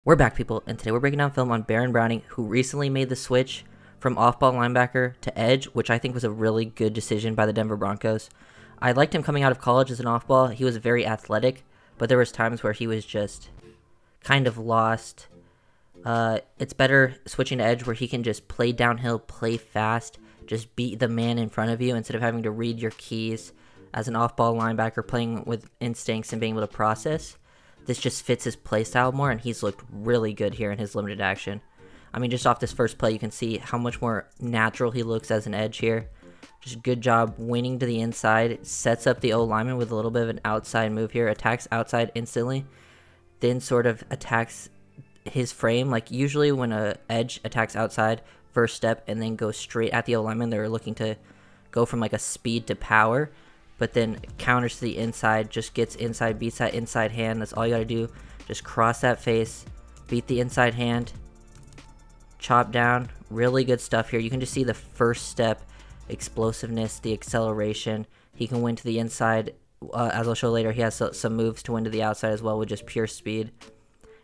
We're back, people, and today we're breaking down film on Baron Browning, who recently made the switch from off-ball linebacker to edge, which I think was a really good decision by the Denver Broncos. I liked him coming out of college as an off-ball. He was very athletic, but there was times where he was just kind of lost. It's better switching to edge where he can just play downhill, play fast, just beat the man in front of you instead of having to read your keys as an off-ball linebacker, playing with instincts and being able to process. This just fits his play style more, and he's looked really good here in his limited action. I mean, just off this first play, you can see how much more natural he looks as an edge here. Just good job winning to the inside, sets up the O-lineman with a little bit of an outside move here, attacks outside instantly, then sort of attacks his frame. Like usually when a edge attacks outside, first step, and then goes straight at the O-lineman, they're looking to go from like a speed to power, but then counters to the inside, just gets inside, beats that inside hand. That's all you gotta do. Just cross that face, beat the inside hand, chop down. Really good stuff here. You can just see the first step, explosiveness, the acceleration. He can win to the inside. As I'll show later, he has some moves to win to the outside as well with just pure speed.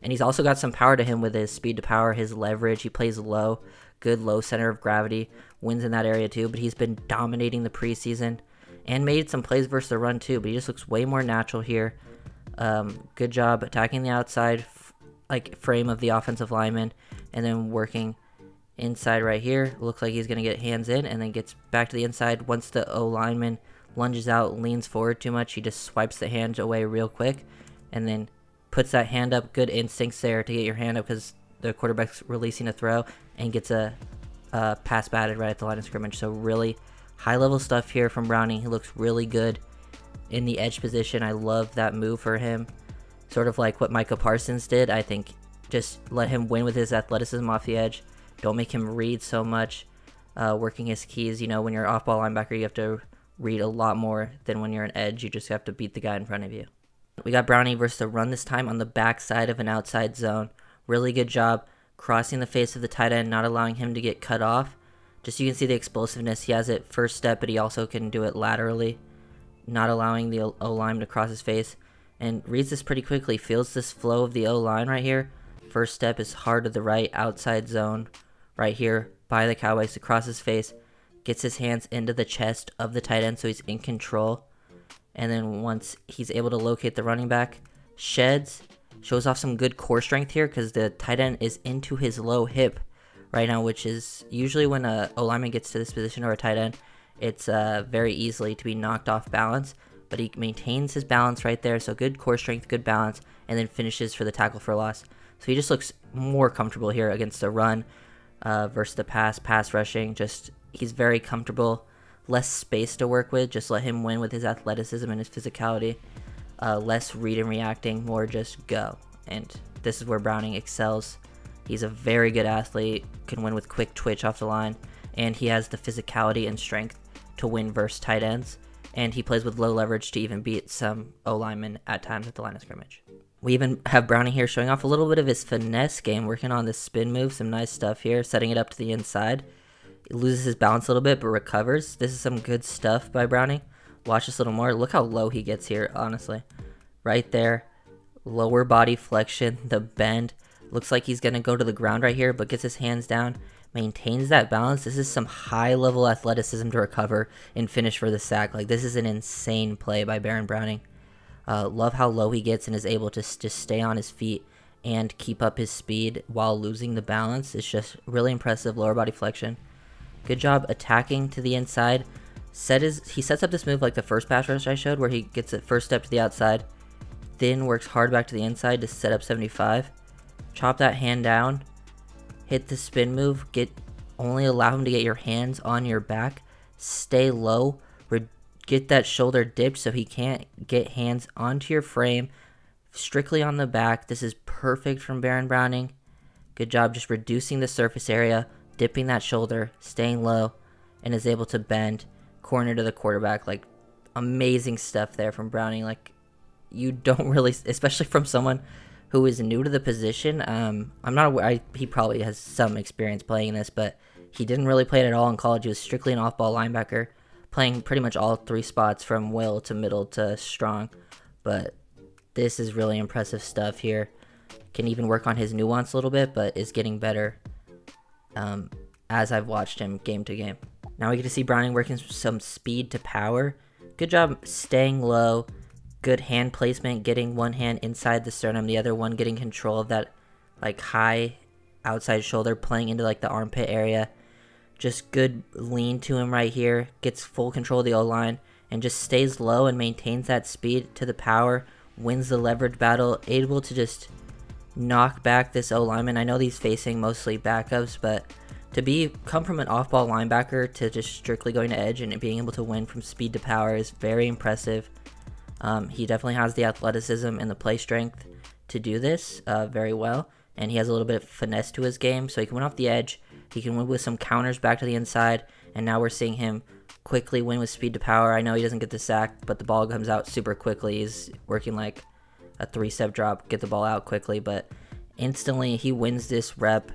And he's also got some power to him with his speed to power, his leverage. He plays low, good low center of gravity, wins in that area too, but he's been dominating the preseason. And made some plays versus the run too, but he just looks way more natural here. Good job attacking the outside frame of the offensive lineman, and then working inside right here. Looks like he's going to get hands in, and then gets back to the inside. Once the O-lineman lunges out, leans forward too much, he just swipes the hand away real quick, and then puts that hand up. Good instincts there to get your hand up because the quarterback's releasing a throw, and gets a pass batted right at the line of scrimmage. So really high level stuff here from Browning. He looks really good in the edge position. I love that move for him. Sort of like what Micah Parsons did. I think just let him win with his athleticism off the edge. Don't make him read so much. Working his keys. You know, when you're an off-ball linebacker, you have to read a lot more than when you're an edge. You just have to beat the guy in front of you. We got Browning versus the run this time on the backside of an outside zone. Really good job crossing the face of the tight end, not allowing him to get cut off. Just so you can see the explosiveness. He has it first step, but he also can do it laterally, not allowing the O-line to cross his face. And reads this pretty quickly, feels this flow of the O-line right here. First step is hard to the right, outside zone right here by the Cowboys to cross his face. Gets his hands into the chest of the tight end so he's in control. And then once he's able to locate the running back, sheds, shows off some good core strength here because the tight end is into his low hip right now, which is usually when a O-lineman gets to this position or a tight end, it's very easily to be knocked off balance, but he maintains his balance right there. So good core strength, good balance, and then finishes for the tackle for loss. So he just looks more comfortable here against the run versus the pass rushing. Just he's very comfortable, less space to work with. Just let him win with his athleticism and his physicality. Less read and reacting, more just go. And this is where Browning excels. He's a very good athlete, can win with quick twitch off the line, and he has the physicality and strength to win versus tight ends, and he plays with low leverage to even beat some O-linemen at times at the line of scrimmage. We even have Browning here showing off a little bit of his finesse game, working on this spin move, some nice stuff here, setting it up to the inside. He loses his balance a little bit, but recovers. This is some good stuff by Browning. Watch this a little more. Look how low he gets here, honestly. Right there, lower body flexion, the bend. Looks like he's going to go to the ground right here, but gets his hands down, maintains that balance. This is some high-level athleticism to recover and finish for the sack. Like, this is an insane play by Baron Browning. Love how low he gets and is able to just stay on his feet and keep up his speed while losing the balance. It's just really impressive lower body flexion. Good job attacking to the inside. He sets up this move like the first pass rush I showed, where he gets a first step to the outside, then works hard back to the inside to set up 75. Chop that hand down, hit the spin move, only allow him to get your hands on your back, stay low, get that shoulder dipped so he can't get hands onto your frame, strictly on the back. This is perfect from Baron Browning. Good job just reducing the surface area, dipping that shoulder, staying low, and is able to bend, corner to the quarterback. Like, amazing stuff there from Browning. Like, you don't really, especially from someone who is new to the position. I'm not aware, he probably has some experience playing this, but he didn't really play it at all in college. He was strictly an off-ball linebacker, playing pretty much all three spots from will to middle to strong. But this is really impressive stuff here. can even work on his nuance a little bit, but is getting better as I've watched him game to game. Now we get to see Browning working some speed to power. Good job staying low. Good hand placement, getting one hand inside the sternum, the other one getting control of that like high outside shoulder, playing into like the armpit area. Just good lean to him right here. Gets full control of the O-line and just stays low and maintains that speed to the power. Wins the leverage battle, able to just knock back this O-lineman. I know he's facing mostly backups, but to come from an off-ball linebacker to just strictly going to edge and being able to win from speed to power is very impressive. He definitely has the athleticism and the play strength to do this very well, and he has a little bit of finesse to his game, so he can win off the edge. He can win with some counters back to the inside, and now we're seeing him quickly win with speed to power. I know he doesn't get the sack, but the ball comes out super quickly. He's working like a 3-step drop, get the ball out quickly, but instantly he wins this rep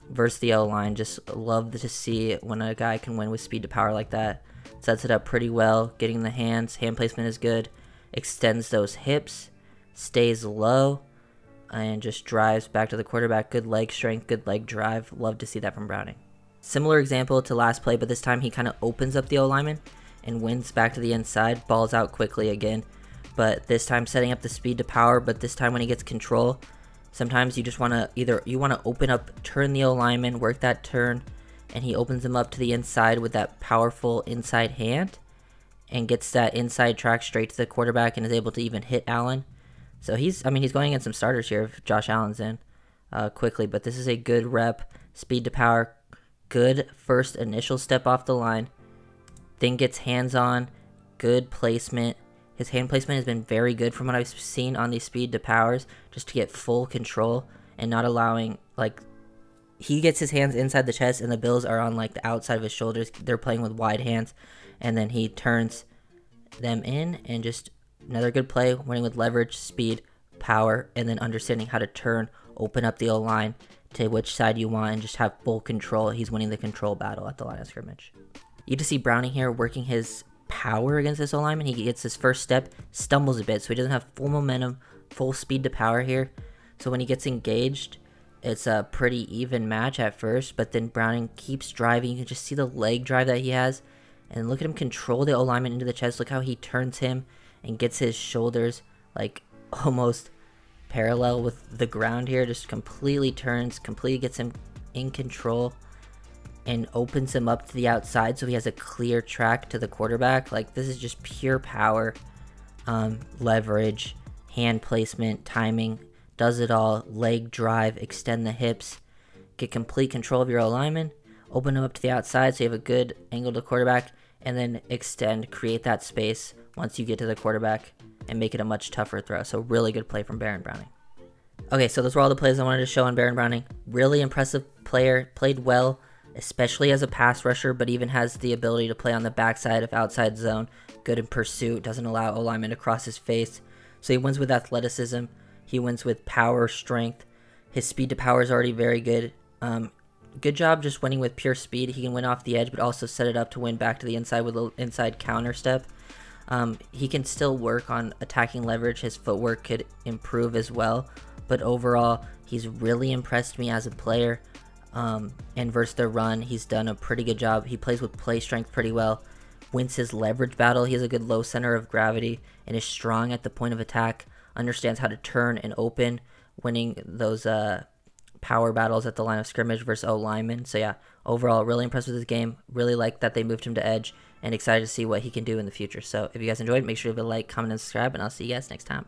versus the O-line. Just love to see when a guy can win with speed to power like that. Sets it up pretty well, getting the hand placement is good, extends those hips, stays low, and just drives back to the quarterback. Good leg strength, good leg drive. Love to see that from Browning. Similar example to last play, but this time he kind of opens up the O-lineman and wins back to the inside, balls out quickly again, but this time setting up the speed to power. But this time when he gets control, sometimes you just want to open up, turn the O-lineman, work that turn, and he opens him up to the inside with that powerful inside hand and gets that inside track straight to the quarterback and is able to even hit Allen. So he's going against some starters here if Josh Allen's in quickly, but this is a good rep, speed to power, good first initial step off the line, then gets hands on, good placement. His hand placement has been very good from what I've seen on these speed to powers, just to get full control and not allowing, like, he gets his hands inside the chest and the Bills are on like the outside of his shoulders. They're playing with wide hands, and then he turns them in and just another good play, winning with leverage, speed, power, and then understanding how to turn, open up the O-line to which side you want, and just have full control. He's winning the control battle at the line of scrimmage. You get to see Browning here working his power against this O-lineman. He gets his first step, stumbles a bit, so he doesn't have full momentum, full speed to power here. So when he gets engaged, it's a pretty even match at first, but then Browning keeps driving. You can just see the leg drive that he has, and look at him control the O-lineman into the chest. Look how he turns him and gets his shoulders like almost parallel with the ground here. Just completely turns, completely gets him in control and opens him up to the outside so he has a clear track to the quarterback. Like, this is just pure power, leverage, hand placement, timing, does it all. Leg drive, extend the hips, get complete control of your O-lineman, open him up to the outside so you have a good angle to the quarterback, and then extend, create that space once you get to the quarterback and make it a much tougher throw. So really good play from Baron Browning. Okay, so those were all the plays I wanted to show on Baron Browning. Really impressive player, played well, especially as a pass rusher, but even has the ability to play on the backside of outside zone. Good in pursuit, doesn't allow O-lineman to cross his face. So he wins with athleticism, he wins with power, strength. His speed to power is already very good. Good job just winning with pure speed. He can win off the edge, but also set it up to win back to the inside with an inside counter step. He can still work on attacking leverage. His footwork could improve as well. But overall, he's really impressed me as a player. And versus the run, he's done a pretty good job. He plays with play strength pretty well. Wins his leverage battle. He has a good low center of gravity and is strong at the point of attack. Understands how to turn and open, winning those power battles at the line of scrimmage versus O-linemen. So yeah, overall, really impressed with his game. Really like that they moved him to edge, and excited to see what he can do in the future. So if you guys enjoyed, make sure to leave a like, comment, and subscribe, and I'll see you guys next time.